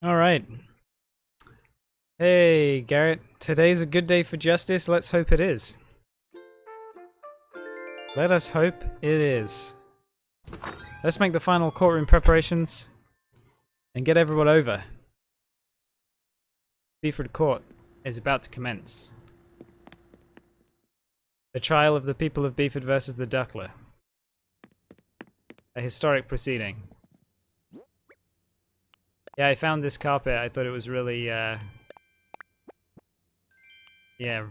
All right. Hey, Garrett. Today's a good day for justice. Let's hope it is. Let us hope it is. Let's make the final courtroom preparations and get everyone over. Beeford Court is about to commence. The trial of the people of Beeford versus the Duckler. A historic proceeding. Yeah, I found this carpet. I thought it was really, yeah. I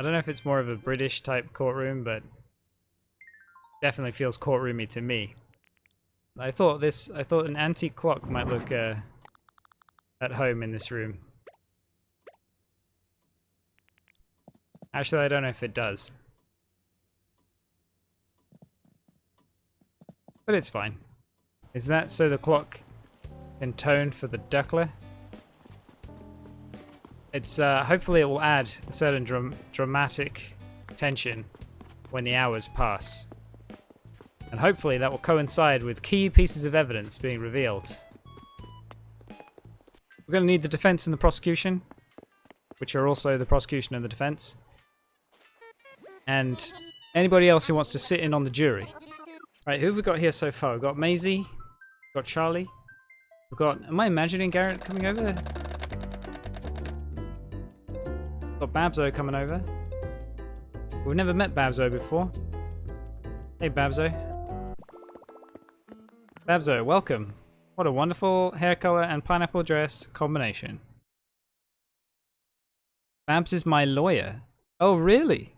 don't know if it's more of a British type courtroom, but definitely feels courtroomy to me. I thought an antique clock might look at home in this room. Actually, I don't know if it does. But it's fine. Is that so the clock can tone for the Duckler? It's hopefully it will add a certain dramatic tension when the hours pass. And hopefully that will coincide with key pieces of evidence being revealed. We're going to need the defense and the prosecution, which are also the prosecution and the defense. And anybody else who wants to sit in on the jury. Right, who have we got here so far? We've got Maisie, we've got Charlie, we've got... Am I imagining Garrett coming over? We've got Babzo coming over. We've never met Babzo before. Hey Babzo. Babzo, welcome. What a wonderful hair color and pineapple dress combination. Babs is my lawyer. Oh, really?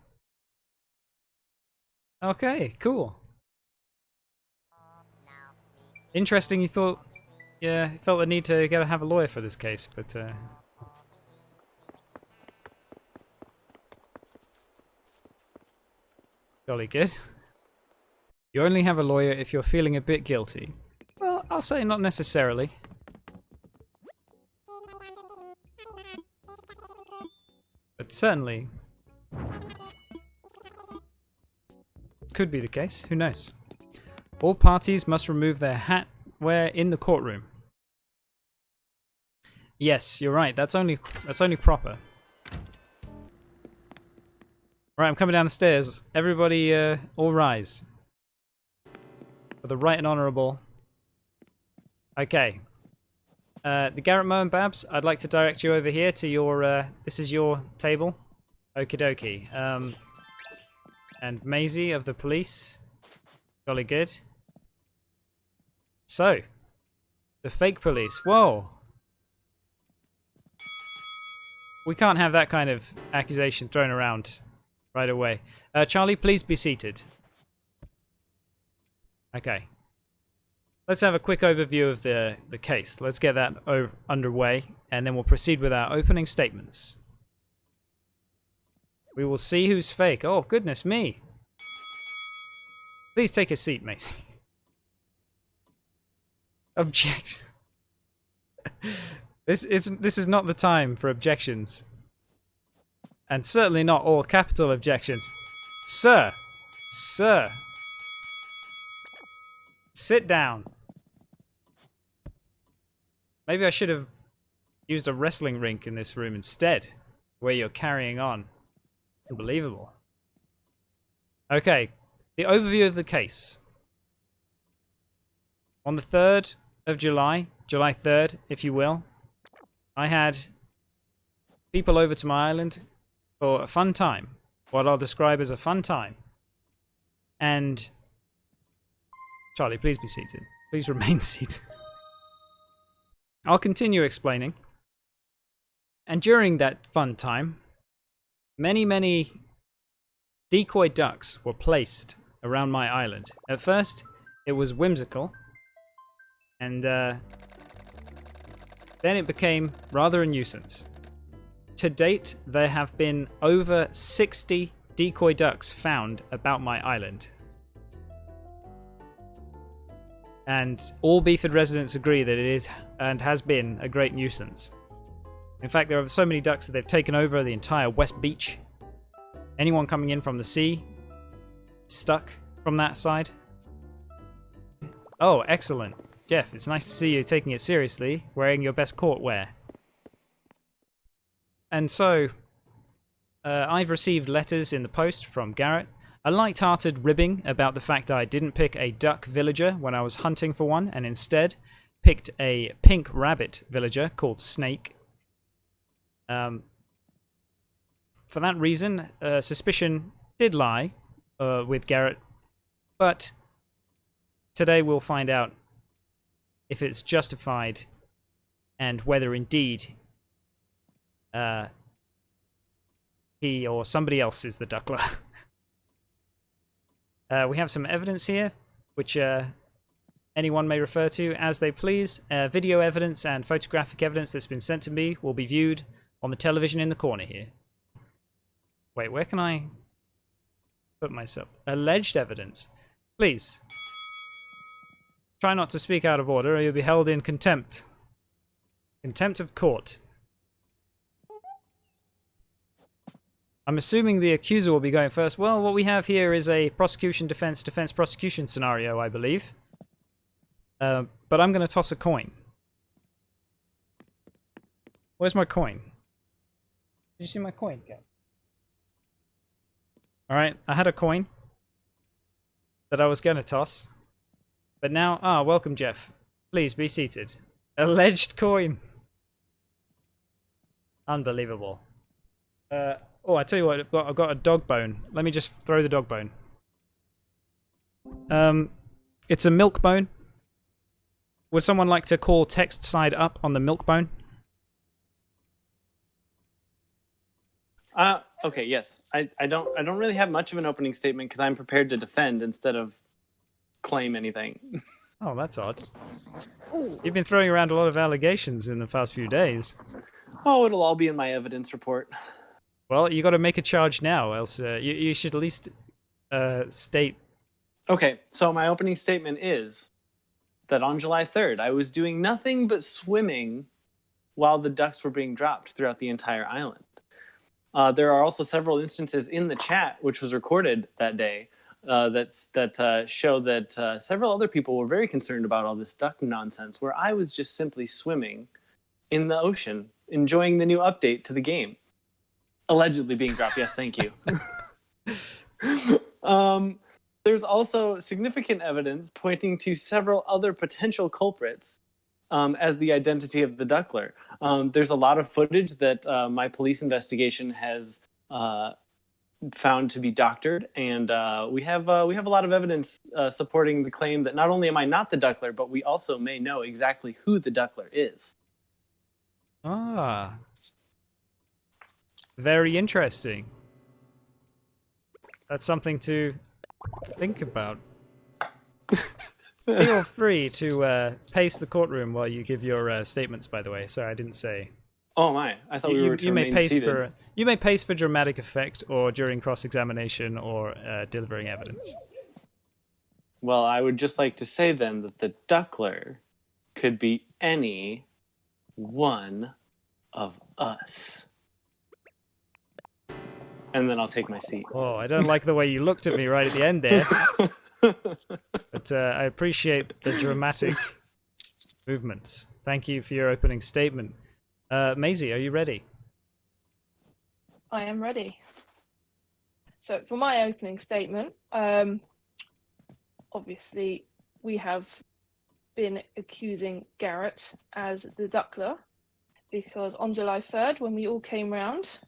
Okay, cool. Interesting, you thought... Yeah, you felt the need to have a lawyer for this case, but... Jolly good. You only have a lawyer if you're feeling a bit guilty. Well, I'll say not necessarily. But certainly... could be the case, who knows? All parties must remove their hat wear in the courtroom. Yes, you're right, that's only proper. Right, I'm coming down the stairs. Everybody, all rise. For the right and honourable. Okay. TheGarretMO and Babs, I'd like to direct you over here to your, this is your table. Okie dokie. And Maisie of the police. Jolly good. So, the fake police. Whoa! We can't have that kind of accusation thrown around right away. Charlie, please be seated. Okay. Let's have a quick overview of the case. Let's get that underway, and then we'll proceed with our opening statements. We will see who's fake. Oh, goodness me. Please take a seat, Maisie. Objection. This is not the time for objections. And certainly not all capital objections. Sir. Sir. Sit down. Maybe I should have used a wrestling rink in this room instead, where you're carrying on. Unbelievable. Okay, the overview of the case. On the 3rd of July, July 3rd, if you will, I had people over to my island for a fun time. What I'll describe as a fun time. And... Charlie, please be seated. Please remain seated. I'll continue explaining. And during that fun time, many decoy ducks were placed around my island. At first, it was whimsical, and then it became rather a nuisance. To date, there have been over 60 decoy ducks found about my island. And all Beeford residents agree that it is and has been a great nuisance. In fact, there are so many ducks that they've taken over the entire West Beach. Anyone coming in from the sea, stuck from that side. Oh, excellent. Jeff, it's nice to see you taking it seriously, wearing your best court wear. And so, I've received letters in the post from Garrett, a light-hearted ribbing about the fact that I didn't pick a duck villager when I was hunting for one, and instead picked a pink rabbit villager called Snake. For that reason, suspicion did lie with Garrett, but today we'll find out if it's justified and whether indeed he or somebody else is the Duckler. We have some evidence here, which anyone may refer to as they please. Video evidence and photographic evidence that's been sent to me will be viewed on the television in the corner here. Wait, where can I put myself? Alleged evidence. Please. Try not to speak out of order or you'll be held in contempt. Contempt of court. I'm assuming the accuser will be going first. Well, what we have here is a prosecution, defense, prosecution scenario, I believe. But I'm going to toss a coin. Where's my coin? Did you see my coin, Gab? Alright, I had a coin that I was going to toss. But now, welcome, Jeff. Please be seated. Alleged coin. Unbelievable. Oh, I tell you what, I've got a dog bone. Let me just throw the dog bone. It's a milk bone. Would someone like to call text side up on the milk bone? Okay, yes. I don't really have much of an opening statement because I'm prepared to defend instead of claim anything. Oh, that's odd. You've been throwing around a lot of allegations in the past few days. Oh, it'll all be in my evidence report. Well, you got to make a charge now, else you should at least state. Okay, so my opening statement is that on July 3rd, I was doing nothing but swimming while the ducks were being dropped throughout the entire island. There are also several instances in the chat, which was recorded that day, that show that several other people were very concerned about all this duck nonsense, where I was just simply swimming in the ocean, enjoying the new update to the game. Allegedly being dropped. Yes, thank you. There's also significant evidence pointing to several other potential culprits as the identity of the Duckler. There's a lot of footage that my police investigation has found to be doctored, and we have a lot of evidence supporting the claim that not only am I not the Duckler, but we also may know exactly who the Duckler is. Ah. Very interesting. That's something to think about. Feel free to pace the courtroom while you give your statements, by the way. Sorry, I didn't say. Oh my, I thought we were to remain seated. You may pace for dramatic effect or during cross-examination or delivering evidence. Well, I would just like to say then that the Duckler could be any one of us. And then I'll take my seat. Oh, I don't like the way you looked at me right at the end there. But I appreciate the dramatic movements. Thank you for your opening statement. Maisie, are you ready? I am ready. So for my opening statement, obviously we have been accusing Garrett as the Duckler because on July 3rd, when we all came round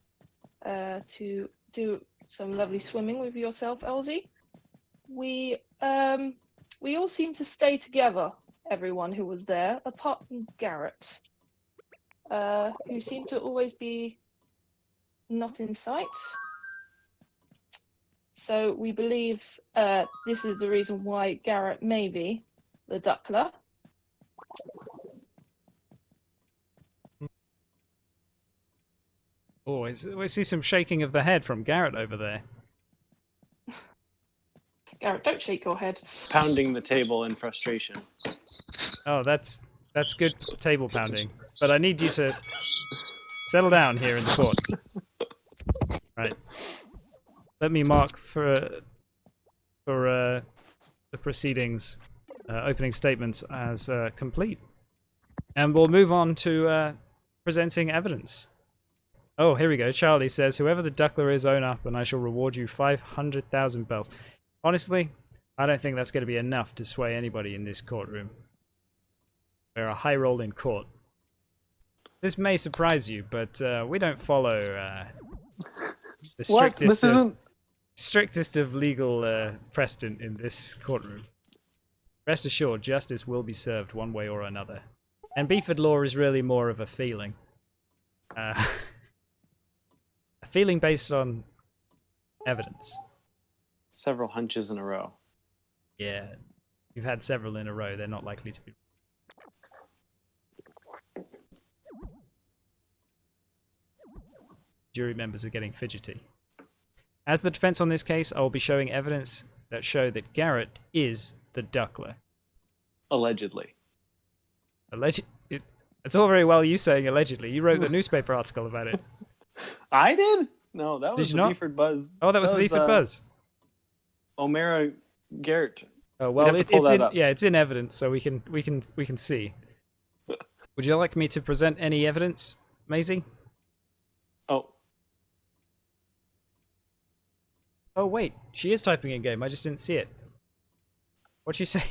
to do some lovely swimming with yourself, eLZyBee, we all seemed to stay together, everyone who was there, apart from Garrett, who seemed to always be not in sight. So we believe this is the reason why Garrett may be the Duckler. Oh, I see some shaking of the head from Garrett over there. Garrett, don't shake your head. Pounding the table in frustration. Oh, that's good table pounding. But I need you to settle down here in the court. Right. Let me mark for the proceedings opening statements as complete. And we'll move on to presenting evidence. Oh, here we go. Charlie says, whoever the Duckler is, own up, and I shall reward you 500,000 bells. Honestly, I don't think that's going to be enough to sway anybody in this courtroom. We're a high roll in court. This may surprise you, but we don't follow the strictest of legal precedent in this courtroom. Rest assured, justice will be served one way or another. And Beeford law is really more of a feeling. A feeling based on evidence. Several hunches in a row. Yeah. You've had several in a row. They're not likely to be. Jury members are getting fidgety. As the defense on this case, I will be showing evidence that show that Garrett is the Duckler. Allegedly. It's all very well you saying allegedly. You wrote the newspaper article about it. I did? No, that was the Beeford Buzz. Oh, that was the Beeford Buzz. O'Mara Garrett. Oh well, it's in evidence, so we can see. Would you like me to present any evidence, Maisie? Oh wait, she is typing in game. I just didn't see it. What'd she say?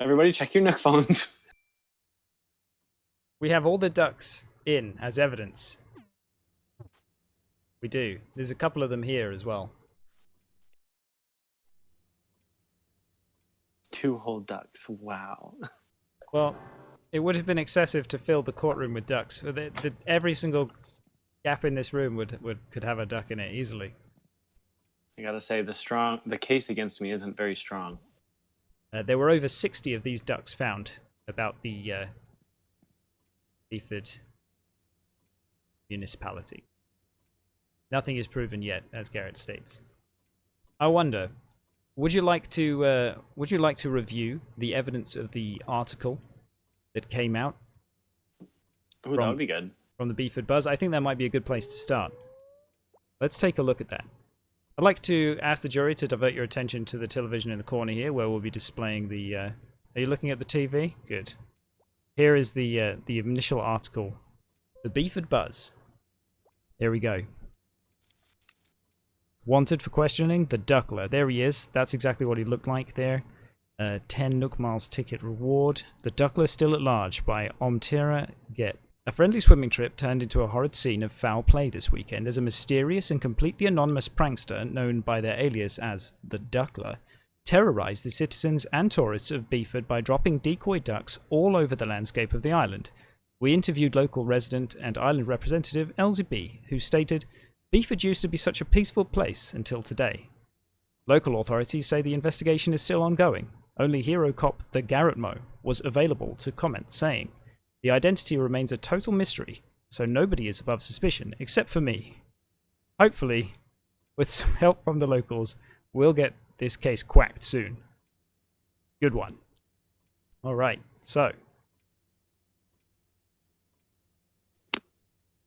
Everybody, check your Nook phones. We have all the ducks in as evidence. We do. There's a couple of them here as well. 2 whole ducks. Wow. Well, it would have been excessive to fill the courtroom with ducks. Every single gap in this room could have a duck in it easily. I gotta say, the case against me isn't very strong. There were over 60 of these ducks found about the Beeford municipality. Nothing is proven yet, as Garrett states. I wonder, would you like to review the evidence of the article that came out? Oh, that would be good. From the Beeford Buzz? I think that might be a good place to start. Let's take a look at that. I'd like to ask the jury to divert your attention to the television in the corner here, where we'll be displaying the... Are you looking at the TV? Good. Here is the initial article. The Beeford Buzz. Here we go. Wanted for questioning, the Duckler. There he is. That's exactly what he looked like there. 10 Nook Miles ticket reward. The Duckler still at large by Omtira Get. A friendly swimming trip turned into a horrid scene of foul play this weekend as a mysterious and completely anonymous prankster known by their alias as the Duckler terrorized the citizens and tourists of Beeford by dropping decoy ducks all over the landscape of the island. We interviewed local resident and island representative eLZyBee, who stated, Beeford used to be such a peaceful place until today. Local authorities say the investigation is still ongoing. Only hero cop TheGarretMO was available to comment, saying, the identity remains a total mystery, so nobody is above suspicion, except for me. Hopefully, with some help from the locals, we'll get this case quacked soon. Good one. Alright, so.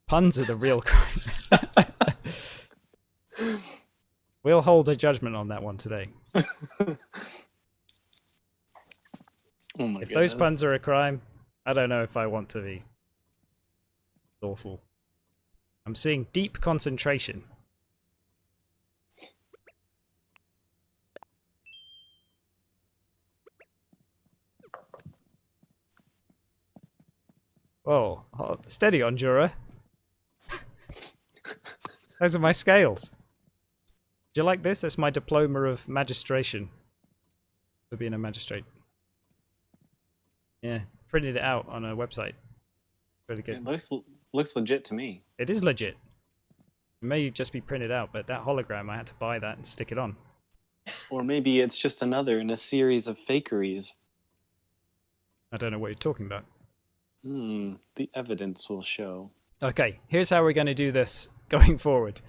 Puns are the real crime. We'll hold a judgment on that one today. If those puns are a crime, I don't know if I want to be. Awful. I'm seeing deep concentration. Whoa, steady on, juror. Those are my scales. Do you like this? That's my diploma of magistration. For being a magistrate. Yeah, printed it out on a website. Really good. It looks legit to me. It is legit. It may just be printed out, but that hologram, I had to buy that and stick it on. Or maybe it's just another in a series of fakeries. I don't know what you're talking about. The evidence will show. Okay, here's how we're going to do this going forward.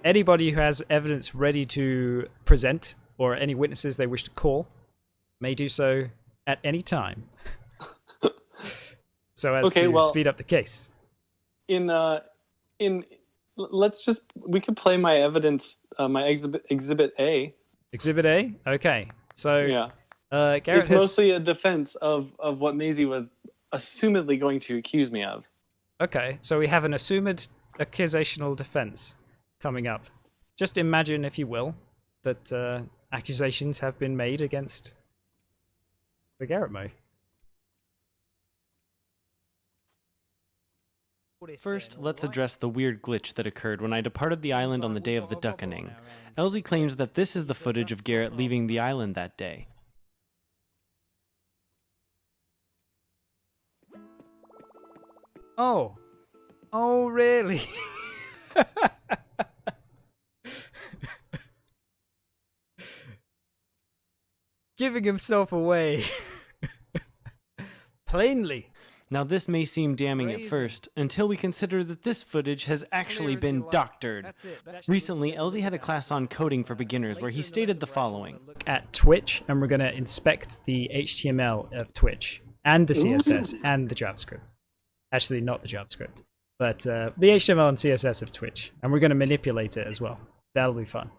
Anybody who has evidence ready to present, or any witnesses they wish to call, may do so at any time. So as to speed up the case. We could play my evidence, my exhibit A. Exhibit A? Okay. So, yeah. Garrett It's has... mostly a defense of what Maisie was assumedly going to accuse me of. Okay, so we have an assumed accusational defense coming up. Just imagine, if you will, that accusations have been made against TheGarretMO. First, let's address the weird glitch that occurred when I departed the island on the day of the Duckening. eLZyBee claims that this is the footage of Garrett leaving the island that day. Oh. Oh, really? Giving himself away. Plainly. Now this may seem damning at Crazy. first, until we consider that this footage has actually been doctored. That's it. Recently, eLZyBee had a class on coding for beginners where he stated the following. At Twitch, and we're going to inspect the HTML of Twitch, and the CSS, and the JavaScript. Actually, not the JavaScript, but the HTML and CSS of Twitch, and we're going to manipulate it as well. That'll be fun.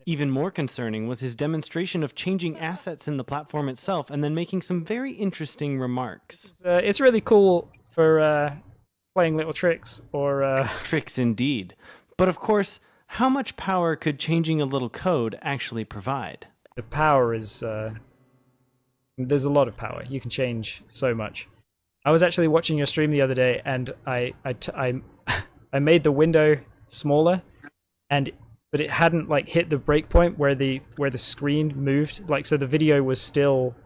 Even more concerning was his demonstration of changing assets in the platform itself and then making some very interesting remarks. It's really cool for playing little tricks or... Tricks indeed. But of course, how much power could changing a little code actually provide? The power is... there's a lot of power. You can change so much. I was actually watching your stream the other day, and I made the window smaller, but it hadn't like hit the breakpoint where the screen moved. Like, so the video was still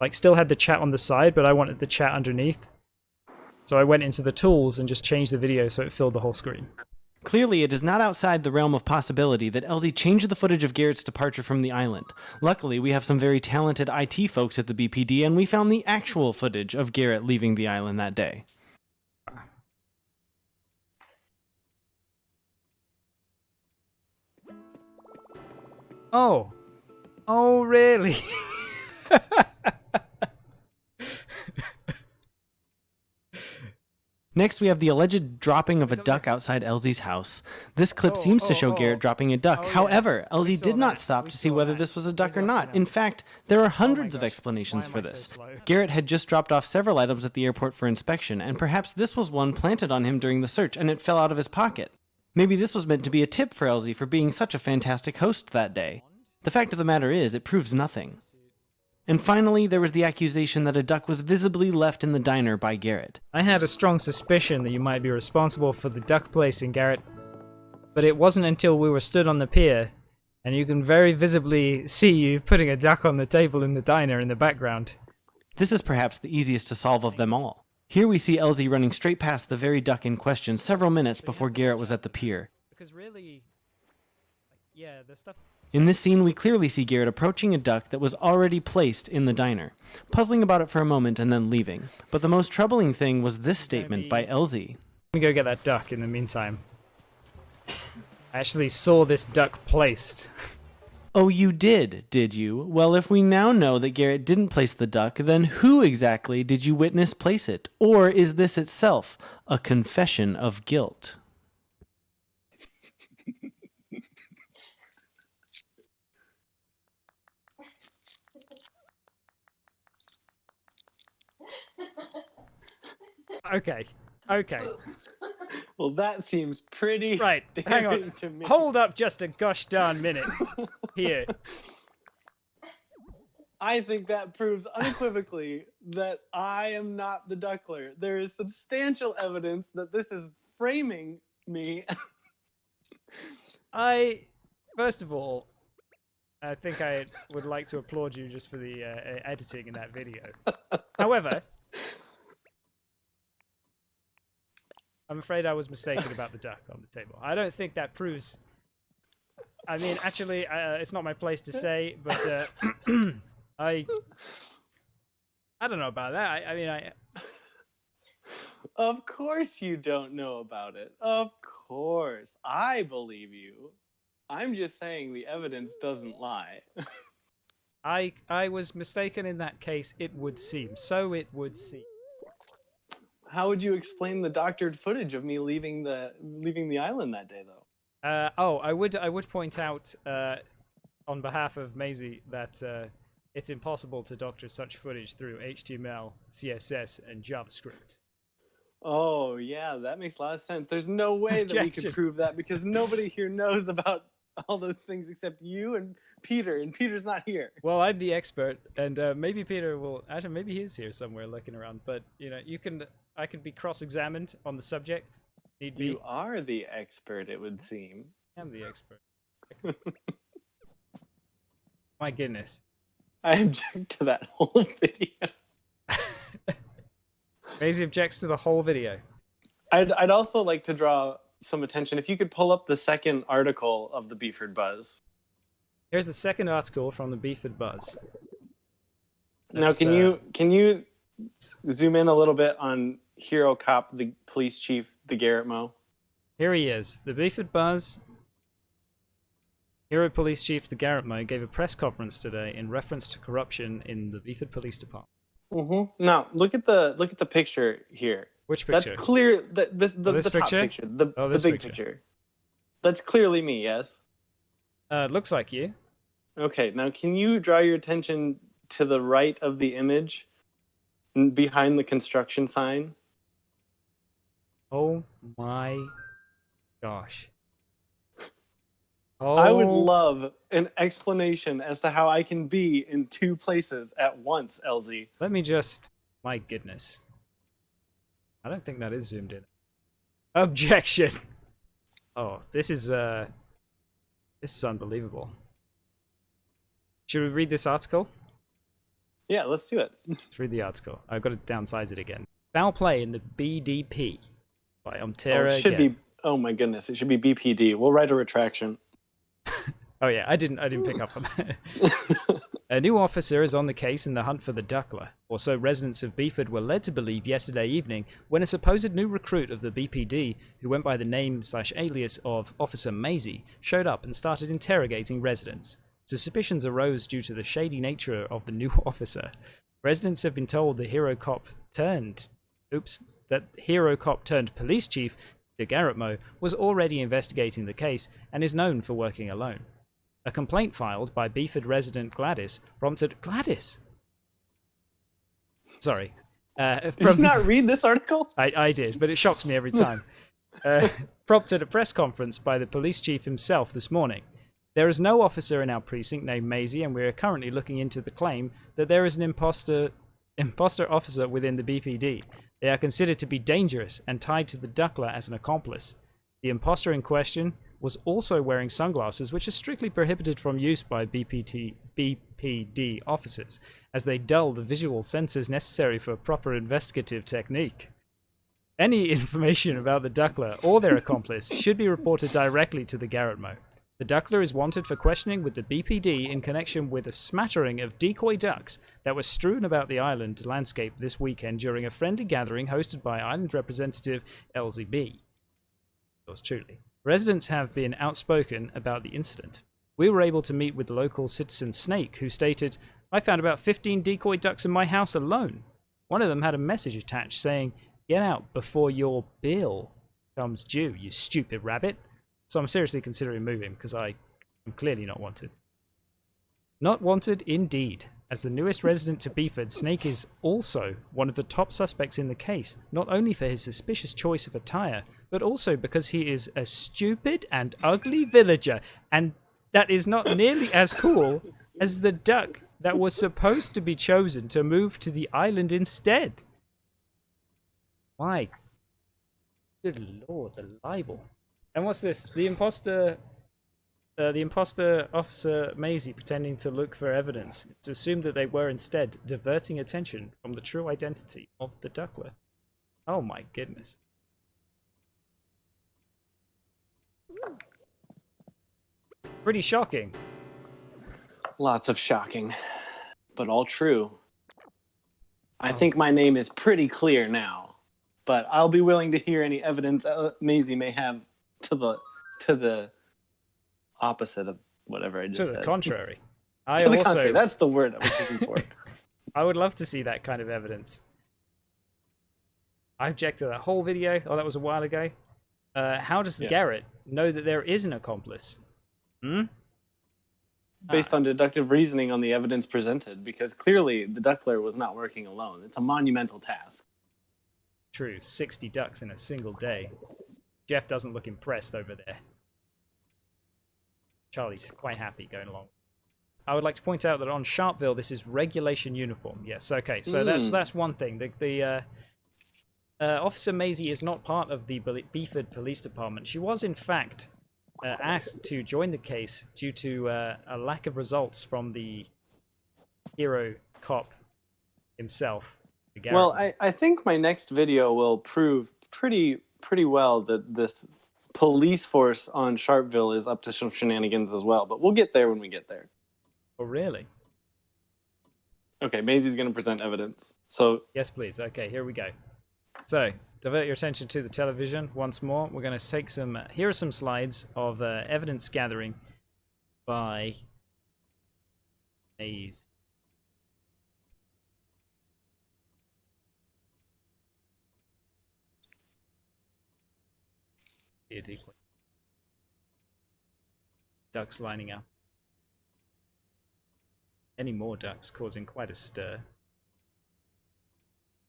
had the chat on the side, but I wanted the chat underneath. So I went into the tools and just changed the video so it filled the whole screen. Clearly, it is not outside the realm of possibility that eLZyBee changed the footage of Garrett's departure from the island. Luckily, we have some very talented IT folks at the BPD, and we found the actual footage of Garrett leaving the island that day. Oh. Oh, really? Next, we have the alleged dropping of a duck outside eLZyBee's house. This clip seems to show Garrett dropping a duck. However, eLZyBee did not stop to see whether this was a duck or not. In fact, there are hundreds of explanations for this. Garrett had just dropped off several items at the airport for inspection, and perhaps this was one planted on him during the search and it fell out of his pocket. Maybe this was meant to be a tip for eLZyBee for being such a fantastic host that day. The fact of the matter is, it proves nothing. And finally, there was the accusation that a duck was visibly left in the diner by Garrett. I had a strong suspicion that you might be responsible for the duck placing, Garrett. But it wasn't until we were stood on the pier, and you can very visibly see you putting a duck on the table in the diner in the background. This is perhaps the easiest to solve of them all. Here we see eLZyBee running straight past the very duck in question several minutes before Garrett was at the pier. Because really, yeah, the stuff... In this scene, we clearly see Garrett approaching a duck that was already placed in the diner, puzzling about it for a moment and then leaving. But the most troubling thing was this statement by eLZyBee. Let me go get that duck in the meantime. I actually saw this duck placed. Oh, you did you? Well, if we now know that Garrett didn't place the duck, then who exactly did you witness place it? Or is this itself a confession of guilt? Okay. Well, that seems pretty Right, hang damning on. to me. Hold up just a gosh darn minute. Here. I think that proves unequivocally that I am not the Duckler. There is substantial evidence that this is framing me. First of all, I think I would like to applaud you just for the editing in that video. However, I'm afraid I was mistaken about the duck on the table. I don't think that proves... I mean, actually, it's not my place to say, but I don't know about that. I mean, Of course you don't know about it. Of course. I believe you. I'm just saying the evidence doesn't lie. I was mistaken in that case, it would seem. So it would seem. How would you explain the doctored footage of me leaving the island that day, though? I would point out on behalf of Maisie that it's impossible to doctor such footage through HTML, CSS, and JavaScript. Oh, yeah, that makes a lot of sense. There's no way that we Objection. could prove that because nobody here knows about all those things except you and Peter's not here. Well, I'm the expert, and maybe Peter will. Actually, maybe he is here somewhere looking around. But I can be cross-examined on the subject. Need be. You are the expert, it would seem. I am the expert. My goodness. I object to that whole video. Maisie objects to the whole video. I'd also like to draw some attention. If you could pull up the second article of the Beeford Buzz. Here's the second article from the Beeford Buzz. Now, can you zoom in a little bit on Hero Cop, the police chief, TheGarretMO? Here he is. The Beeford Buzz. Hero Police Chief TheGarretMO gave a press conference today in reference to corruption in the Beeford Police Department. Mm-hmm. Now, look at the picture here. Which picture? That's clear. The top picture. The big picture. That's clearly me, yes? Looks like you. Okay, now can you draw your attention to the right of the image behind the construction sign? Oh my gosh. Oh. I would love an explanation as to how I can be in two places at once, LZ. Let me just... My goodness. I don't think that is zoomed in. Objection! Oh, this is unbelievable. Should we read this article? Yeah, let's do it. Let's read the article. I've got to downsize it again. Foul play in the BDP by Omtera. It should be... Oh my goodness, it should be BPD. We'll write a retraction. Oh yeah, I didn't pick up on that. A new officer is on the case in the hunt for the Duckler, or so residents of Beeford were led to believe yesterday evening when a supposed new recruit of the BPD, who went by the name/alias of Officer Maisie, showed up and started interrogating residents. Suspicions arose due to the shady nature of the new officer. Residents have been told the hero cop turned police chief, TheGarretMO, was already investigating the case and is known for working alone. A complaint filed by Beeford resident Gladys prompted... Gladys? Sorry. Did you not read this article? I did, but it shocks me every time. Prompted a press conference by the police chief himself this morning. There is no officer in our precinct named Maisie, and we are currently looking into the claim that there is an imposter officer within the BPD. They are considered to be dangerous and tied to the Duckler as an accomplice. The imposter in question was also wearing sunglasses, which are strictly prohibited from use by BPD officers, as they dull the visual senses necessary for proper investigative technique. Any information about the Duckler or their accomplice should be reported directly to the TheGarretMO. The Duckler is wanted for questioning with the BPD in connection with a smattering of decoy ducks that were strewn about the island landscape this weekend during a friendly gathering hosted by island representative eLZyBee. Yours truly. Residents have been outspoken about the incident. We were able to meet with local citizen Snake, who stated, "I found about 15 decoy ducks in my house alone. One of them had a message attached saying, 'Get out before your bill comes due, you stupid rabbit.' So I'm seriously considering moving because I am clearly not wanted." Not wanted indeed. As the newest resident to Beeford, Snake is also one of the top suspects in the case, not only for his suspicious choice of attire, but also because he is a stupid and ugly villager, and that is not nearly as cool as the duck that was supposed to be chosen to move to the island instead. My good lord, the libel. And what's this? The imposter officer Maisie pretending to look for evidence. It's assumed that they were instead diverting attention from the true identity of the Duckler. Oh my goodness. Pretty shocking. Lots of shocking, but all true. I think my name is pretty clear now, but I'll be willing to hear any evidence Maisie may have to the opposite of whatever I just said. To the contrary. Contrary. That's the word I was looking for. I would love to see that kind of evidence. I object to that whole video. Oh, that was a while ago. How does Garrett know that there is an accomplice? based on deductive reasoning on the evidence presented, because clearly the Duckler was not working alone. It's a monumental task. True, 60 ducks in a single day. Jeff doesn't look impressed over there. Charlie's quite happy going along. I would like to point out that on Sharpeville, this is regulation uniform. Yes, okay, so that's one thing. Officer Maisie is not part of the Beeford Police Department. She was, in fact, asked to join the case due to a lack of results from the hero cop himself. Well, I think my next video will prove pretty well that this police force on Sharpeville is up to some shenanigans as well. But we'll get there when we get there. Oh, really? Okay, Maisie's going to present evidence. So yes, please. Okay, here we go. So, divert your attention to the television once more. We're going to take some... here are some slides of evidence gathering by Maisie. Ducks lining up. Any more ducks causing quite a stir.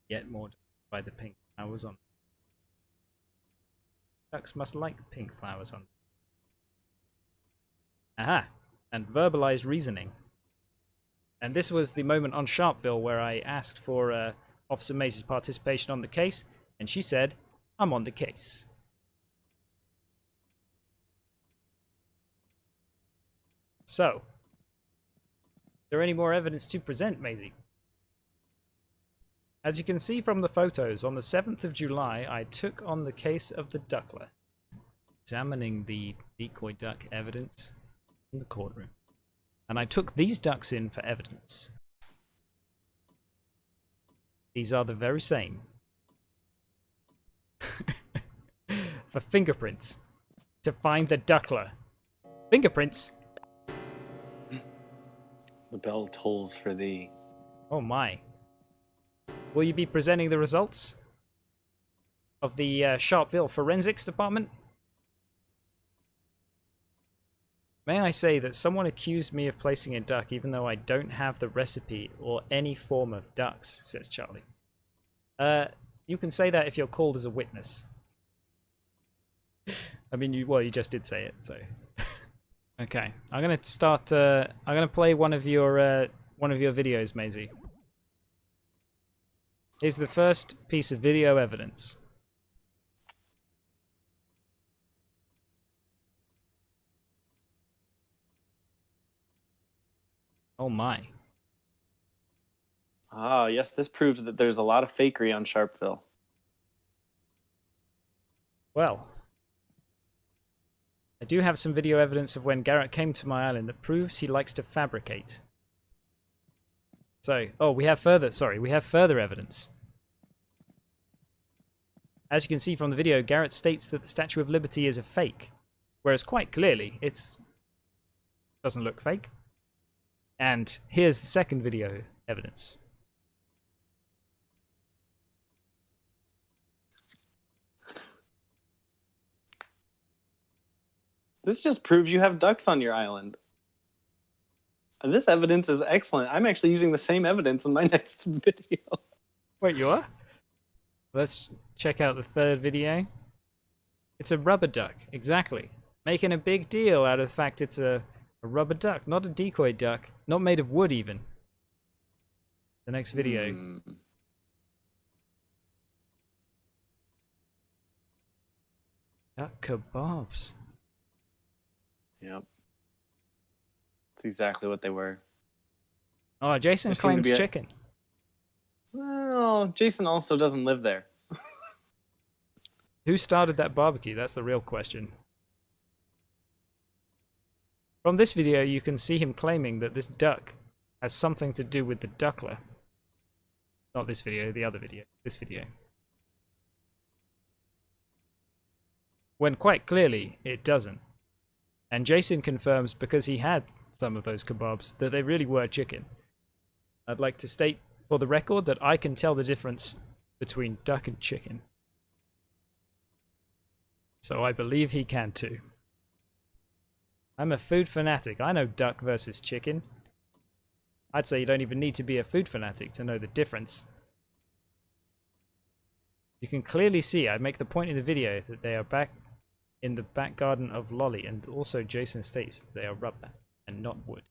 Yet more by the pink flowers on. Ducks must like pink flowers on. Aha! And verbalized reasoning. And this was the moment on Sharpeville where I asked for Officer Maisie's participation on the case, and she said, "I'm on the case." So, is there any more evidence to present, Maisie? As you can see from the photos, on the 7th of July, I took on the case of the Duckler, examining the decoy duck evidence in the courtroom. And I took these ducks in for evidence. These are the very same. For fingerprints. To find the Duckler. Fingerprints? the bell tolls for thee. Oh my. Will you be presenting the results of the Sharpeville Forensics Department? May I say that someone accused me of placing a duck even though I don't have the recipe or any form of ducks, says Charlie. You can say that if you're called as a witness. I mean, you just did say it, so. Okay, I'm gonna start. I'm gonna play one of your videos, Maisie. Here's the first piece of video evidence. Oh my. Ah, yes, this proves that there's a lot of fakery on Sharpeville. Well, I do have some video evidence of when Garrett came to my island that proves he likes to fabricate. So, oh, we have further evidence. As you can see from the video, Garrett states that the Statue of Liberty is a fake, whereas quite clearly it doesn't look fake. And here's the second video evidence. This just proves you have ducks on your island. And this evidence is excellent. I'm actually using the same evidence in my next video. Wait, you are? Let's check out the third video. It's a rubber duck, exactly. Making a big deal out of the fact it's a rubber duck, not a decoy duck, not made of wood even. The next video. Duck kebabs. Yep. That's exactly what they were. Oh, Jason claims chicken. Well, Jason also doesn't live there. Who started that barbecue? That's the real question. From this video, you can see him claiming that this duck has something to do with the Duckler. Not this video, the other video. This video. When quite clearly, it doesn't. And Jason confirms, because he had some of those kebabs, that they really were chicken. I'd like to state for the record that I can tell the difference between duck and chicken. So I believe he can too. I'm a food fanatic. I know duck versus chicken. I'd say you don't even need to be a food fanatic to know the difference. You can clearly see, I make the point in the video, that they are back in the back garden of Lolly, and also Jason states that they are rubber and not wood.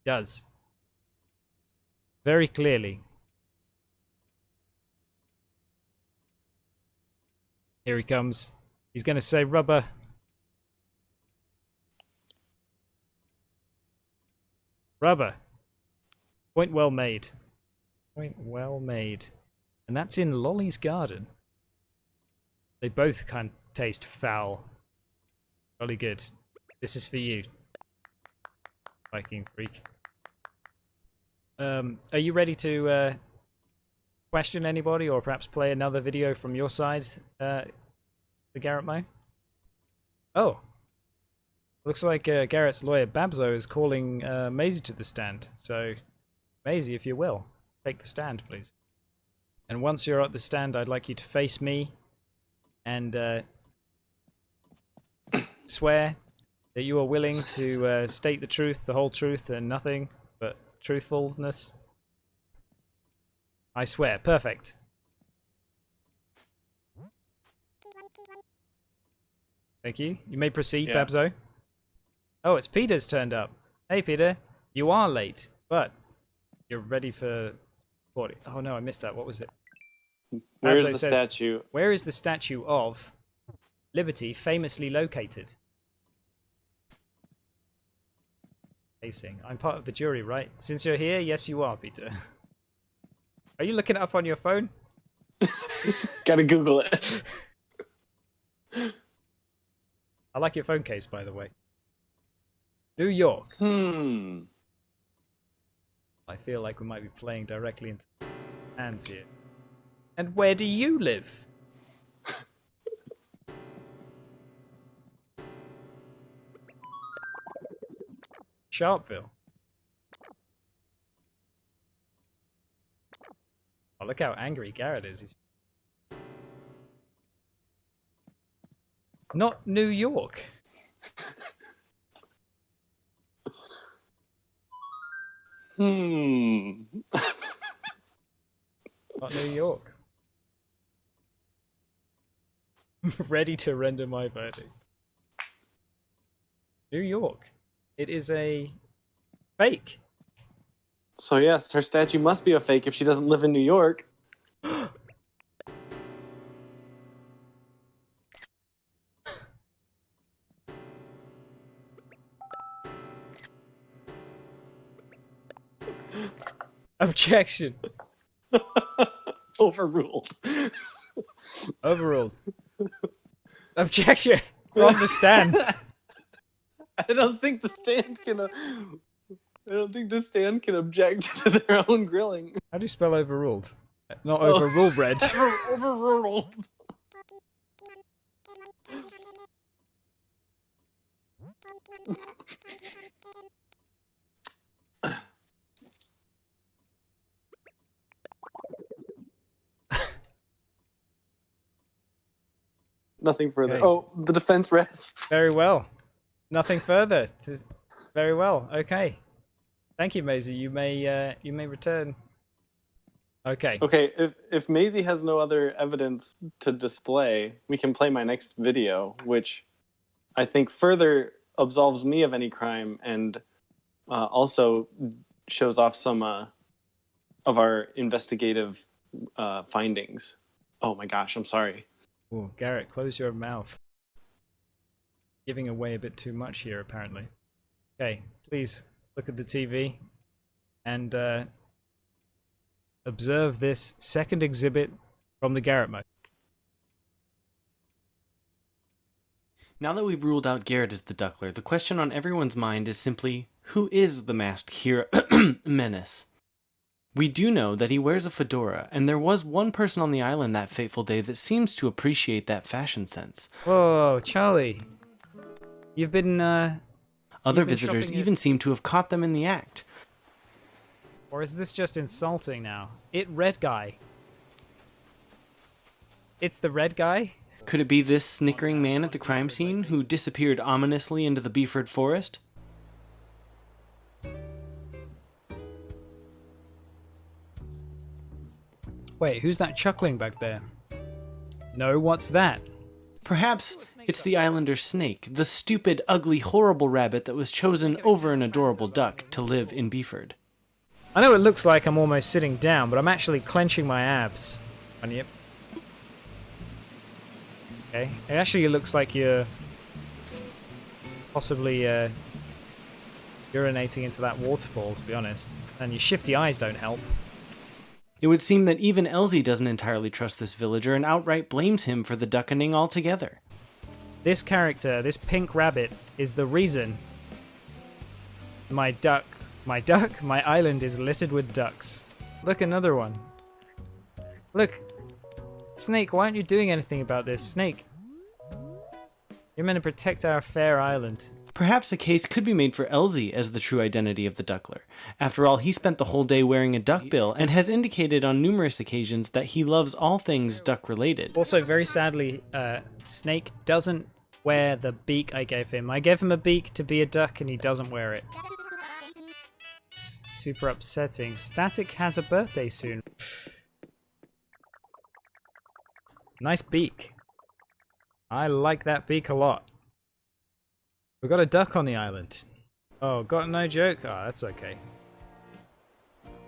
Does. Very clearly. Here he comes. He's going to say rubber. Rubber. Point well made. Point well made. And that's in Lolly's garden. They both kind of taste foul. Jolly good. This is for you, Viking freak. Are you ready to question anybody, or perhaps play another video from your side, TheGarretMO? Oh. Looks like Garrett's lawyer Babzo is calling Maisie to the stand. So, Maisie, if you will, take the stand, please. And once you're at the stand, I'd like you to face me and swear that you are willing to state the truth, the whole truth, and nothing but truthfulness. I swear. Perfect. Thank you. You may proceed, Yeah. Babzo. Oh, it's Peter's turned up. Hey, Peter. You are late, but you're ready for... Oh, no, I missed that. What was it? Where's Babzo the says, statue? where is the statue of Liberty famously located? Facing. I'm part of the jury, right? Since you're here, yes, you are, Peter. Are you looking it up on your phone? Gotta Google it. I like your phone case, by the way. New York. I feel like we might be playing directly into hands here. And where do you live? Sharpville. Oh, look how angry Garrett is. He's... Not New York. Hmm. Not New York. Ready to render my verdict. New York. It is a fake. So yes, her statue must be a fake if she doesn't live in New York. Objection. Overruled. Overruled. Objection from the stand. I don't think the stand can. I don't think the stand can object to their own grilling. How do you spell overruled? Not overruled, Red. Overruled. Nothing further. Okay. Oh, the defense rests. Very well. Nothing further. Very well. Okay. Thank you, Maisie. You may return. Okay. Okay, if Maisie has no other evidence to display, we can play my next video, which I think further absolves me of any crime and also shows off some of our investigative findings. Oh my gosh, I'm sorry. Oh, Garrett, close your mouth. Giving away a bit too much here, apparently. Okay, please look at the TV and observe this second exhibit from TheGarretMO. Now that we've ruled out Garrett as the Duckler, the question on everyone's mind is simply, who is the masked hero menace? We do know that he wears a fedora, and there was one person on the island that fateful day that seems to appreciate that fashion sense. Whoa, Charlie. You've been, Other visitors even seem to have caught them in the act. Or is this just insulting now? Red guy. It's the red guy? Could it be this snickering man at the crime scene who disappeared ominously into the Beeford forest? Wait, who's that chuckling back there? No, what's that? Perhaps it's the islander snake, the stupid, ugly, horrible rabbit that was chosen over an adorable duck to live in Beeford. I know it looks like I'm almost sitting down, but I'm actually clenching my abs. And yep. Okay. It actually looks like you're possibly urinating into that waterfall, to be honest. And your shifty eyes don't help. It would seem that even eLZyBee doesn't entirely trust this villager and outright blames him for the Duckening altogether. This character, this pink rabbit, is the reason my island is littered with ducks. Look, another one. Look. Snake, why aren't you doing anything about this? Snake. You're meant to protect our fair island. Perhaps a case could be made for eLZyBee as the true identity of the Duckler. After all, he spent the whole day wearing a duck bill and has indicated on numerous occasions that he loves all things duck-related. Also, very sadly, Snake doesn't wear the beak I gave him. I gave him a beak to be a duck and he doesn't wear it. Super upsetting. Static has a birthday soon. Nice beak. I like that beak a lot. We've got a duck on the island. Oh, got no joke? Oh, that's okay.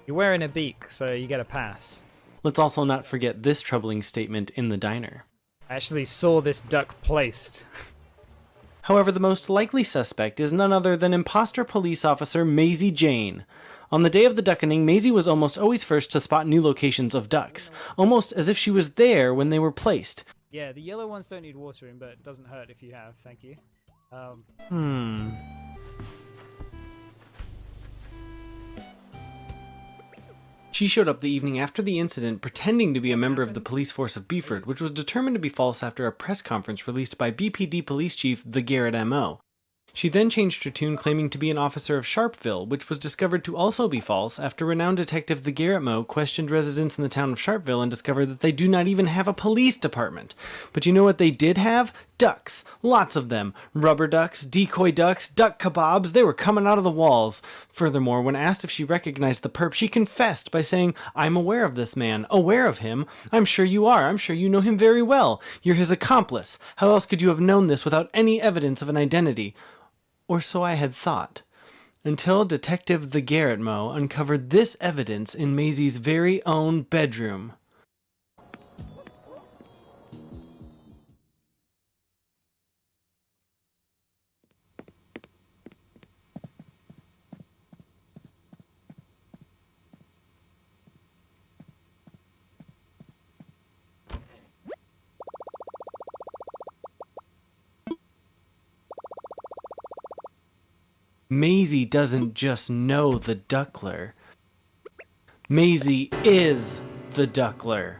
You're wearing a beak, so you get a pass. Let's also not forget this troubling statement in the diner. I actually saw this duck placed. However, the most likely suspect is none other than imposter police officer Maisie Jane. On the day of the Duckening, Maisie was almost always first to spot new locations of ducks, almost as if she was there when they were placed. Yeah, the yellow ones don't need watering, but it doesn't hurt if you have, thank you. She showed up the evening after the incident pretending to be a member of the police force of Beeford, which was determined to be false after a press conference released by BPD police chief TheGarretMO. She then changed her tune claiming to be an officer of Sharpeville, which was discovered to also be false after renowned detective TheGarretMO questioned residents in the town of Sharpeville and discovered that they do not even have a police department. But you know what they did have? Ducks. Lots of them. Rubber ducks, decoy ducks, duck kebabs, they were coming out of the walls. Furthermore, when asked if she recognized the perp, she confessed by saying, "I'm aware of this man. Aware of him? I'm sure you are. I'm sure you know him very well. You're his accomplice. How else could you have known this without any evidence of an identity?" Or so I had thought, until Detective TheGarretMO uncovered this evidence in Maisie's very own bedroom. Maisie doesn't just know the Duckler. Maisie is the Duckler.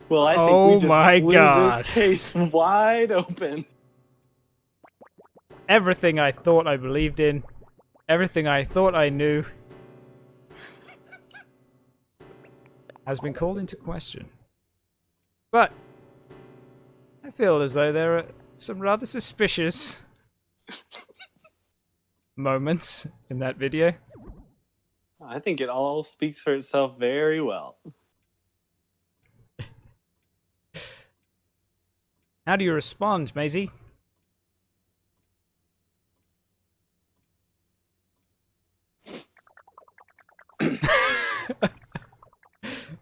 Well, I think Oh we just my blew God. this case wide open. Everything I thought I believed in, everything I thought I knew, has been called into question. But I feel as though there are some rather suspicious moments in that video. I think it all speaks for itself very well. How do you respond, Maisie?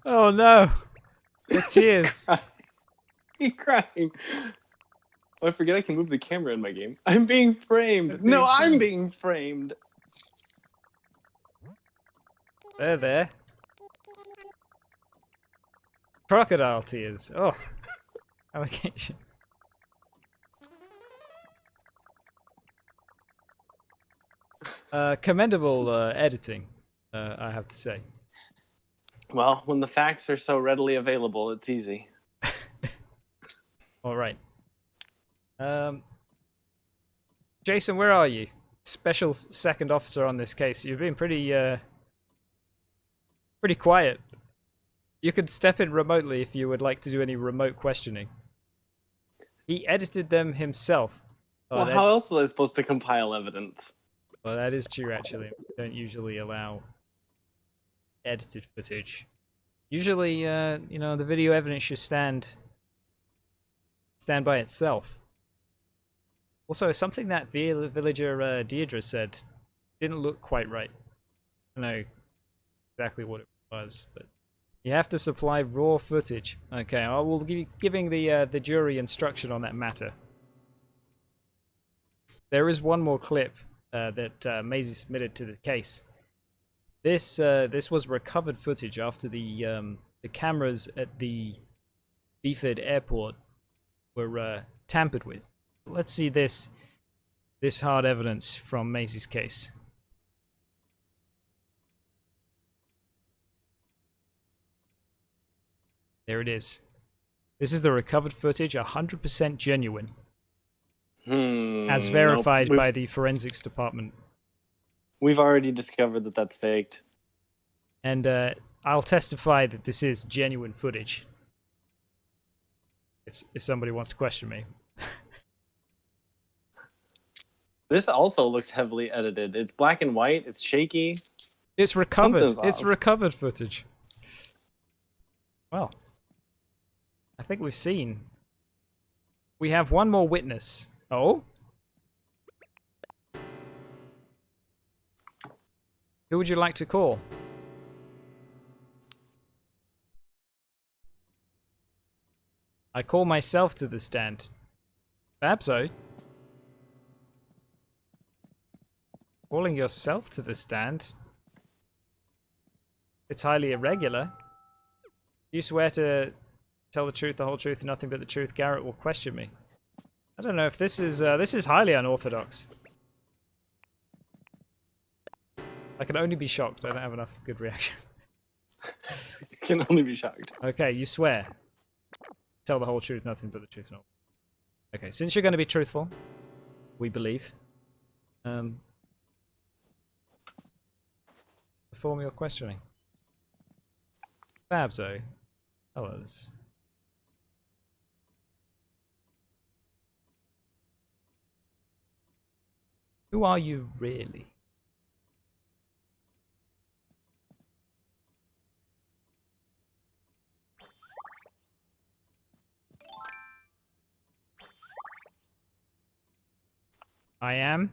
Oh no! The tears. You're crying. Oh, I forget I can move the camera in my game. I'm being framed. No, I'm being framed. There. Crocodile tears. Oh, allocation. Commendable editing, I have to say. Well, when the facts are so readily available, it's easy. All right. Jason, where are you? Special second officer on this case. You've been pretty quiet. You could step in remotely if you would like to do any remote questioning. He edited them himself. Oh, Well, how else was I supposed to compile evidence? Well, that is true, actually. We don't usually allow edited footage. Usually, you know, the video evidence should stand by itself. Also, something that villager Deirdre said didn't look quite right. I don't know exactly what it was, but you have to supply raw footage. Okay, I will be giving the jury instruction on that matter. There is one more clip that Maisie submitted to the case. This was recovered footage after the cameras at the Beeford airport were tampered with. Let's see this hard evidence from Maisie's case. There it is. This is the recovered footage, 100% genuine. As verified by the forensics department. We've already discovered that that's faked. And I'll testify that this is genuine footage. If somebody wants to question me. This also looks heavily edited. It's black and white. It's shaky. It's recovered. Something's It's off. recovered footage. Well, I think we've seen. We have one more witness. Oh? Who would you like to call? I call myself to the stand. Babso? Calling yourself to the stand? It's highly irregular. You swear to tell the truth, the whole truth, and nothing but the truth, Garrett will question me. I don't know if this is highly unorthodox. I can only be shocked. I don't have enough good reaction. You can only be shocked. Okay, you swear. Tell the whole truth, nothing but the truth. No. Okay, since you're going to be truthful, we believe. Perform your questioning. Babso, tell us. Who are you really? I am.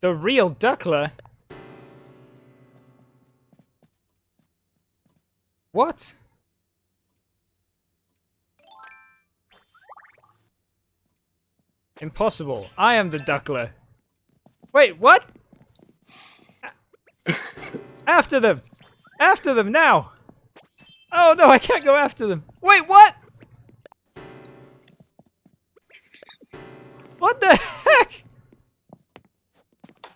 The real Duckler? What? Impossible. I am the Duckler. Wait, what? After them! After them now! Oh no, I can't go after them. Wait, what? What the heck?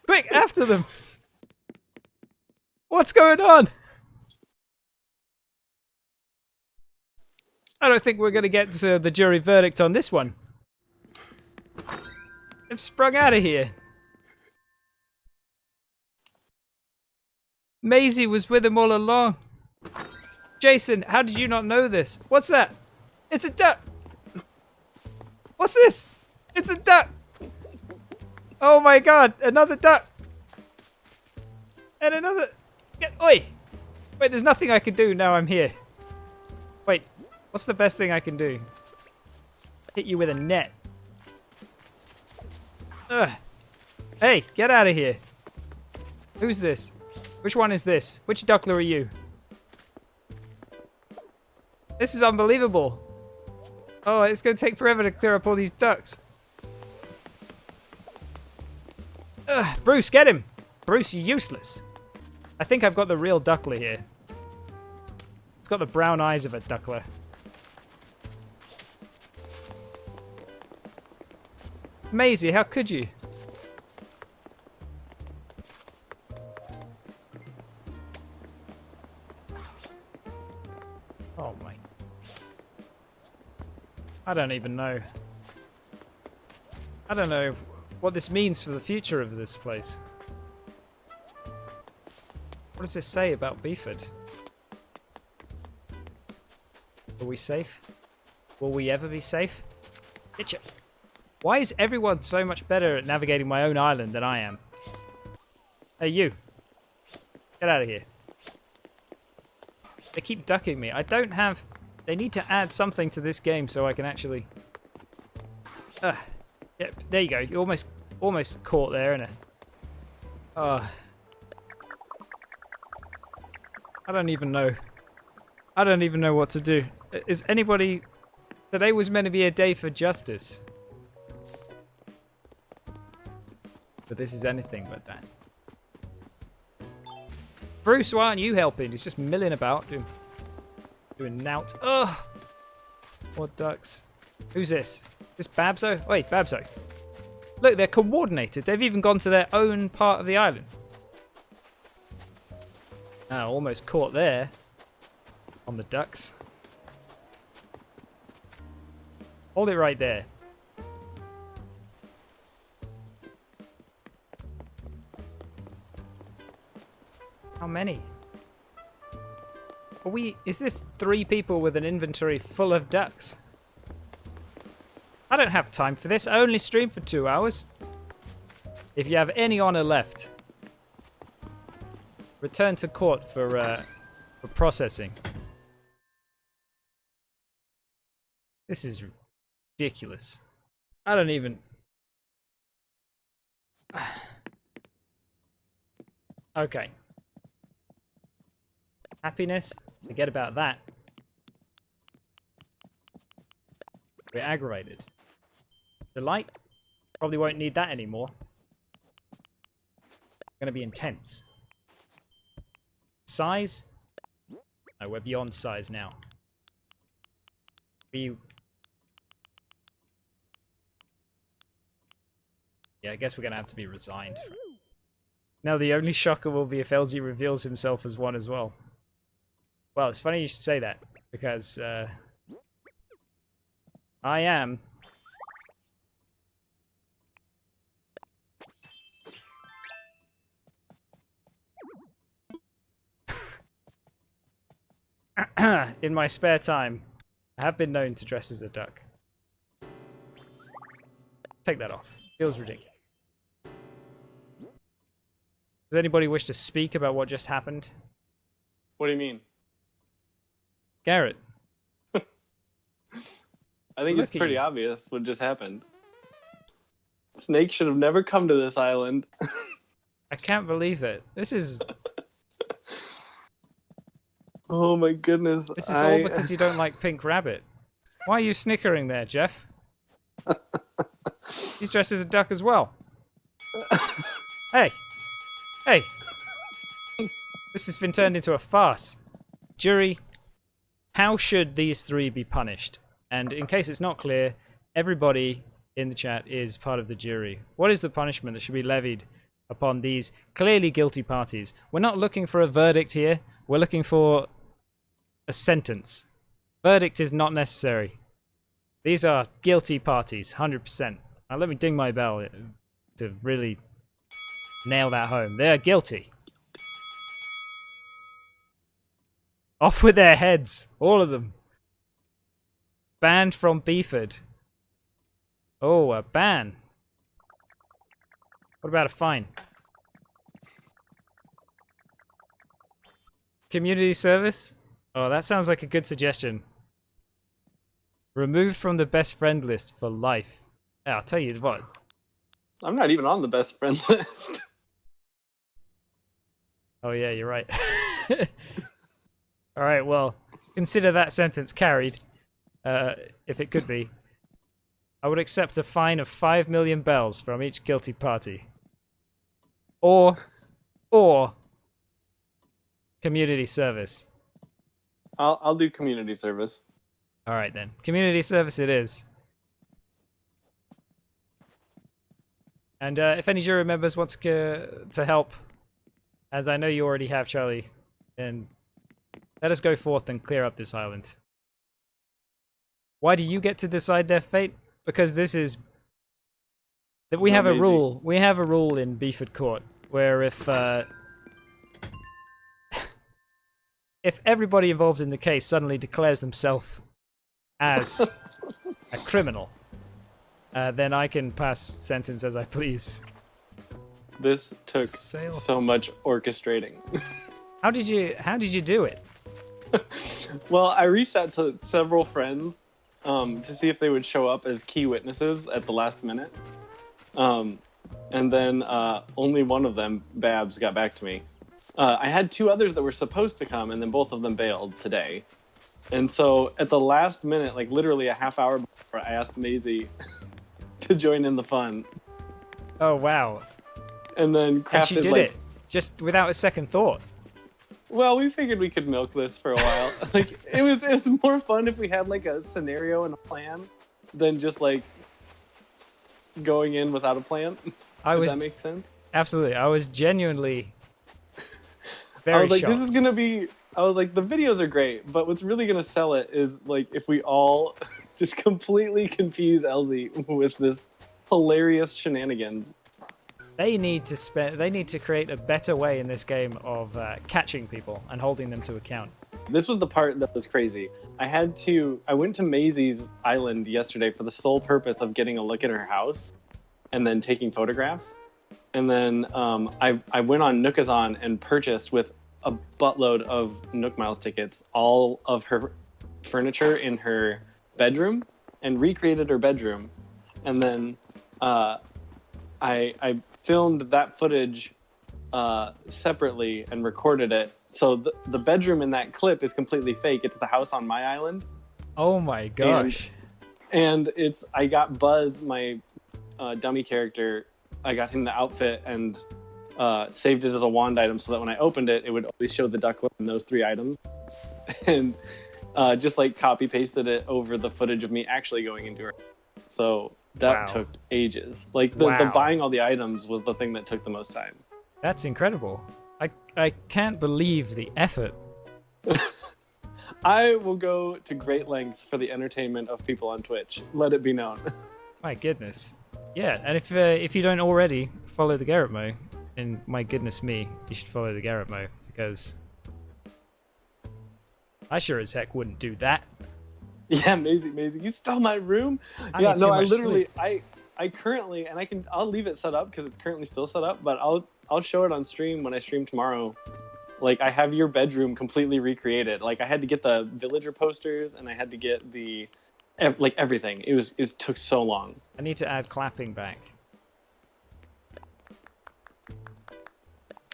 Quick, after them! What's going on? I don't think we're going to get to the jury verdict on this one. They've sprung out of here. Maisie was with him all along. Jason, how did you not know this? What's that? It's a duck! What's this? It's a duck! Oh my god, another duck! And another... Oi! Wait, there's nothing I can do now I'm here. Wait, what's the best thing I can do? Hit you with a net. Ugh. Hey, get out of here. Who's this? Which one is this? Which Duckler are you? This is unbelievable. Oh, it's going to take forever to clear up all these ducks. Ugh, Bruce, get him! Bruce, you're useless. I think I've got the real Duckler here. It's got the brown eyes of a Duckler. Maisie, how could you? Oh my I don't even know. I don't know what this means for the future of this place. What does this say about Beeford? Are we safe? Will we ever be safe? Itcha. Why is everyone so much better at navigating my own island than I am? Hey, you. Get out of here. They keep ducking me. I don't have... They need to add something to this game so I can actually... yeah, there you go. You almost caught there, innit? I don't even know. I don't even know what to do. Is anybody... Today was meant to be a day for justice. But this is anything but that. Bruce, why aren't you helping? He's just milling about, doing nout. Ugh! What ducks? Who's this? This Babso? Wait, Babso. Look, they're coordinated. They've even gone to their own part of the island. Oh, almost caught there. On the ducks. Hold it right there. How many? Are we... Is this 3 people with an inventory full of ducks? I don't have time for this. I only stream for 2 hours. If you have any honor left, return to court for processing. This is ridiculous. I don't even... Okay. Happiness? Forget about that. We're aggravated. Delight? Probably won't need that anymore. Gonna be intense. Size? No, we're beyond size now. Yeah, I guess we're gonna have to be resigned. Now the only shocker will be if eLZyBee reveals himself as one as well. Well, it's funny you should say that, because I am. In my spare time, I have been known to dress as a duck. Take that off. Feels ridiculous. Does anybody wish to speak about what just happened? What do you mean? Garrett. I think it's pretty obvious what just happened. Snake should have never come to this island. I can't believe it. This is... Oh my goodness. This is all because you don't like Pink Rabbit. Why are you snickering there, Jeff? He's dressed as a duck as well. Hey! Hey! This has been turned into a farce. Jury, how should these 3 be punished? And in case it's not clear, everybody in the chat is part of the jury. What is the punishment that should be levied upon these clearly guilty parties? We're not looking for a verdict here. We're looking for a sentence. Verdict is not necessary. These are guilty parties, 100%. Now let me ding my bell to really nail that home. They are guilty. Off with their heads, all of them. Banned from Beeford. Oh, a ban. What about a fine? Community service? Oh, that sounds like a good suggestion. Removed from the best friend list for life. Yeah, I'll tell you what. I'm not even on the best friend list. Oh yeah, you're right. Alright, well, consider that sentence carried. If it could be. I would accept a fine of 5 million bells from each guilty party. Or community service. I'll do community service. Alright then. Community service it is. And if any jury members want to help, as I know you already have, Charlie, then let us go forth and clear up this island. Why do you get to decide their fate? Because this is that we No, have a Maisie. rule. We have a rule in Beeford Court where if everybody involved in the case suddenly declares themselves as a criminal, then I can pass sentence as I please. This took Sail. so much orchestrating. How did you do it? Well, I reached out to several friends to see if they would show up as key witnesses at the last minute. And then only one of them, Babs, got back to me. I had two others that were supposed to come, and then both of them bailed today. And so at the last minute, like literally a half hour before, I asked Maisie to join in the fun. Oh wow! And then crafted And she did it just without a second thought. Well, we figured we could milk this for a while. Like it was more fun if we had like a scenario and a plan than just like going in without a plan. Does that make sense? Absolutely. I was genuinely very I was like, shocked. this is gonna be. I was like, the videos are great, but what's really gonna sell it is like if we all just completely confuse eLZyBee with this hilarious shenanigans. They need to create a better way in this game of catching people and holding them to account. This was the part that was crazy. I went to Maisie's island yesterday for the sole purpose of getting a look at her house and then taking photographs. And then I went on Nookazon and purchased with a buttload of Nook Miles tickets all of her furniture in her bedroom and recreated her bedroom. And then I filmed that footage separately and recorded it. So the bedroom in that clip is completely fake. It's the house on my island. Oh my gosh. And I got Buzz, my dummy character, I got him the outfit and saved it as a wand item so that when I opened it, it would always show the Duckler and those 3 items. And just like copy pasted it over the footage of me actually going into her. So that took ages. Like the buying all the items was the thing that took the most time. That's incredible. I can't believe the effort. I will go to great lengths for the entertainment of people on Twitch. Let it be known. My goodness. Yeah, and if you don't already follow TheGarretMO, and my goodness me, you should follow TheGarretMO because I sure as heck wouldn't do that. Yeah, Maisie, you stole my room. I literally, I currently, and I'll leave it set up because it's currently still set up, but I'll show it on stream when I stream tomorrow. Like I have your bedroom completely recreated. Like I had to get the villager posters and I had to get like everything. It took so long. I need to add clapping back.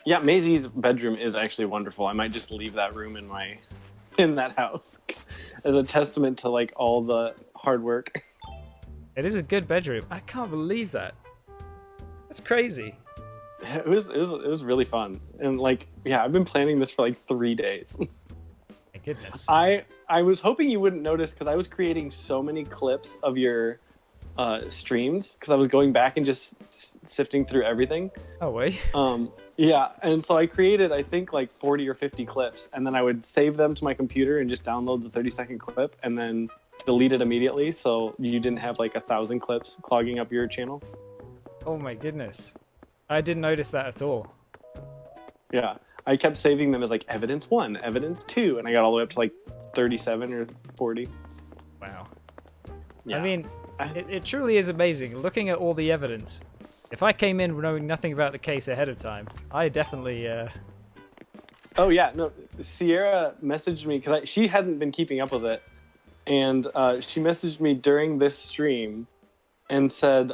Yeah, Maisie's bedroom is actually wonderful. I might just leave that room in that house as a testament to like all the hard work. It is a good bedroom. I can't believe that. That's crazy. It was really fun. And like, yeah, I've been planning this for like 3 days. My goodness. I was hoping you wouldn't notice because I was creating so many clips of your streams because I was going back and just sifting through everything. Oh wait. Yeah, and so I created I think like 40 or 50 clips, and then I would save them to my computer and just download the 30-second clip and then delete it immediately so you didn't have like 1,000 clips clogging up your channel. Oh my goodness. I didn't notice that at all. Yeah, I kept saving them as like evidence 1, evidence 2, and I got all the way up to like 37 or 40. Wow. Yeah. I mean, it truly is amazing. Looking at all the evidence, if I came in knowing nothing about the case ahead of time, I definitely... Oh yeah, no, Sierra messaged me because she hadn't been keeping up with it, and she messaged me during this stream and said,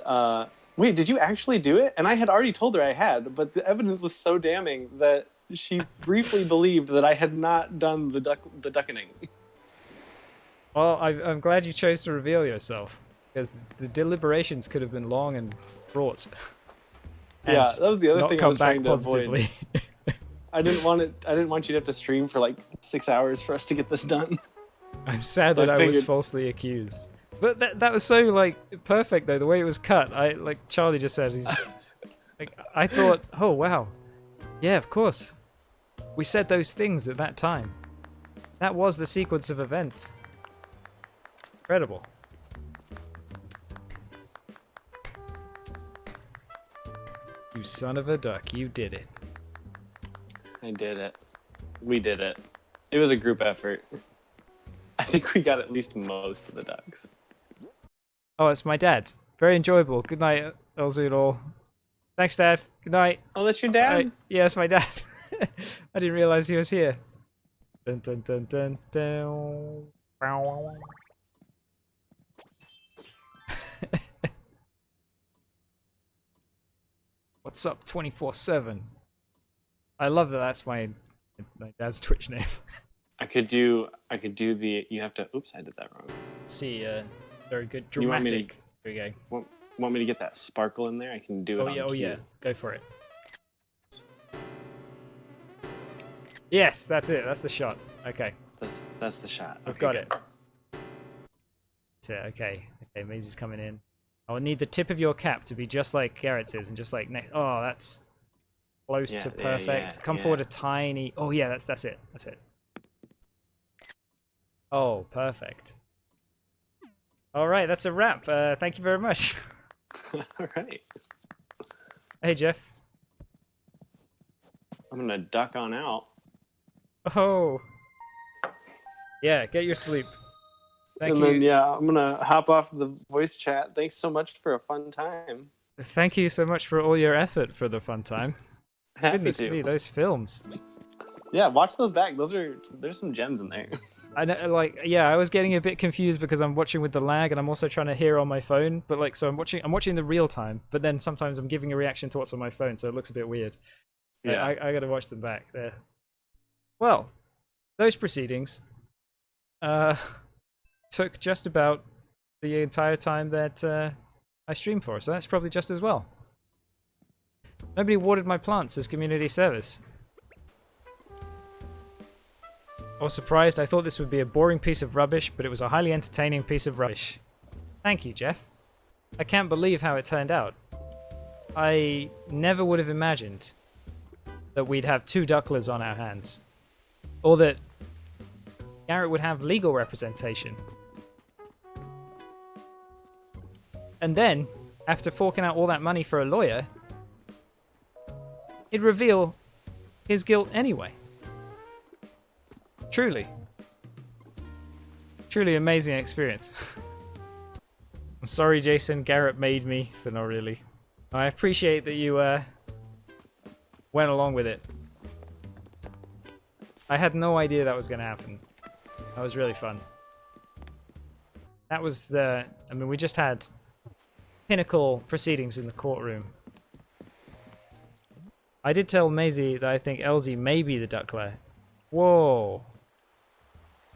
wait, did you actually do it? And I had already told her I had, but the evidence was so damning that she briefly believed that I had not done the duckening. Well, I'm glad you chose to reveal yourself, because the deliberations could have been long and fraught. Yeah, that was the other thing I was trying to positively. avoid. I didn't want you to have to stream for like 6 hours for us to get this done. I'm sad that I was falsely accused. But that was so like perfect though, the way it was cut. Like Charlie just said, like I thought, oh wow, yeah, of course, we said those things at that time. That was the sequence of events. incredible. You son of a duck, you did it. I did it. We did it. It was a group effort. I think we got at least most of the ducks. Oh, it's my dad. Very enjoyable. Good night, eLZyBee and all. Thanks, Dad. Good night. Oh, that's your dad? Yeah, it's my dad. I didn't realize he was here. Dun, dun, dun, dun, dun. What's up, 24/7? I love that. That's my dad's Twitch name. I could do the. You have to. Oops, I did that wrong. See, very good, You want me to- dramatic. There you go. Want me to get that sparkle in there? I can do it. Oh on yeah, oh cue. yeah. Go for it. Yes, that's it. That's the shot. Okay, That's the shot. I've Okay, got good. it. That's it. Okay, okay. Maisie's coming in. I will need the tip of your cap to be just like Garrett's is, and just like next. Oh, that's close to Yeah, perfect. yeah, Come yeah. forward a tiny. Oh yeah, that's it. That's it. Oh, perfect. All right, that's a wrap. Thank you very much. All right. Hey, Jeff. I'm gonna duck on out. Oh. Yeah, get your sleep. Thank and you. then yeah, I'm gonna hop off the voice chat. Thanks so much for a fun time. Thank you so much for all your effort for the fun time. Happy Goodness to. me, those films. Yeah, watch those back. There's some gems in there. I know, like, yeah, I was getting a bit confused because I'm watching with the lag and I'm also trying to hear on my phone. But like, so I'm watching the real time. But then sometimes I'm giving a reaction to what's on my phone, so it looks a bit weird. Yeah. I got to watch them back there. Well, those proceedings took just about the entire time that I streamed for, so that's probably just as well. Nobody watered my plants as community service. I was surprised. I thought this would be a boring piece of rubbish, but it was a highly entertaining piece of rubbish. Thank you, Jeff. I can't believe how it turned out. I never would have imagined that we'd have 2 Ducklers on our hands. Or that Garrett would have legal representation. And then, after forking out all that money for a lawyer, he'd reveal his guilt anyway. Truly amazing experience. I'm sorry, Jason. Garrett made me, but not really. I appreciate that you went along with it. I had no idea that was going to happen. That was really fun. That was I mean, we just had pinnacle proceedings in the courtroom. I did tell Maisie that I think eLZyBee may be the Duckler. Whoa.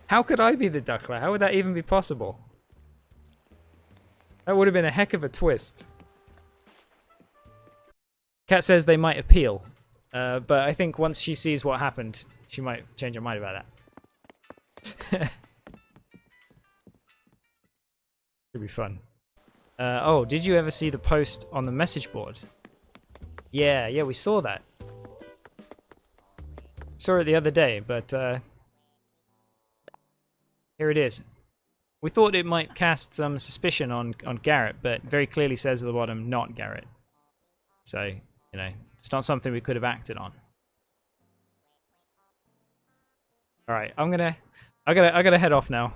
How could I be the Duckler? How would that even be possible? That would have been a heck of a twist. Kat says they might appeal. But I think once she sees what happened, she might change her mind about that. Should be fun. Oh, did you ever see the post on the message board? Yeah, we saw that. Saw it the other day, but here it is. We thought it might cast some suspicion on Garrett, but very clearly says at the bottom, not Garrett. So, you know, it's not something we could have acted on. All right, I gotta head off now.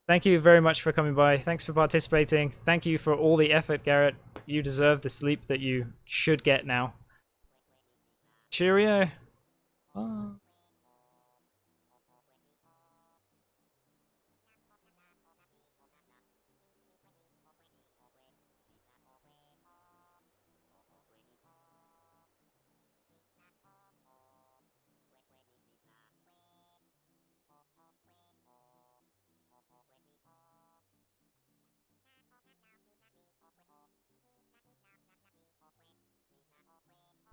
Thank you very much for coming by. Thanks for participating. Thank you for all the effort, Garrett. You deserve the sleep that you should get now. Cheerio. Bye.